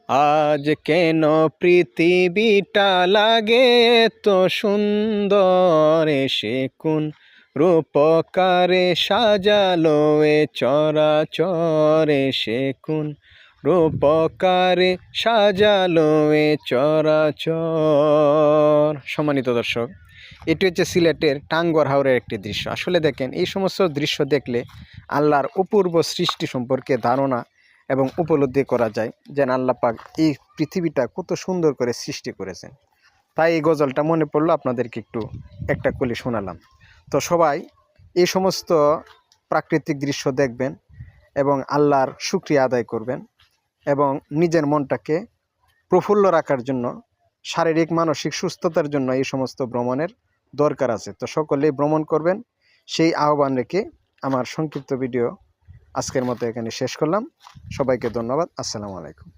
আজ কেন পৃথিবীটা লাগে তো সুন্দর, এসে কোন রূপকারে সাজালো এ চরাচর, এসে কোন রূপকারে সাজালো এ চরাচর। সম্মানিত দর্শক, এটি হচ্ছে সিলেটের টাঙ্গুয়ার হাওরের একটি দৃশ্য। আসলে দেখেন, এই সমস্ত দৃশ্য দেখলে আল্লাহর অপূর্ব সৃষ্টি সম্পর্কে ধারণা এবং উপলব্ধি করা যায়, যেন আল্লাহ পাক এই পৃথিবীটা কত সুন্দর করে সৃষ্টি করেছেন। তাই এই গজলটা মনে পড়লো, আপনাদেরকে একটু একটা কলি শোনালাম। তো সবাই এই সমস্ত প্রাকৃতিক দৃশ্য দেখবেন এবং আল্লাহর শুকরিয়া আদায় করবেন এবং নিজের মনটাকে প্রফুল্ল রাখার জন্য, শারীরিক মানসিক সুস্থতার জন্য এই সমস্ত ভ্রমণের দরকার আছে। তো সকলেই ভ্রমণ করবেন, সেই আহ্বান রেখে আমার সংক্ষিপ্ত ভিডিও আজকের মতো এখানে শেষ করলাম। সবাইকে ধন্যবাদ। আসসালামু আলাইকুম।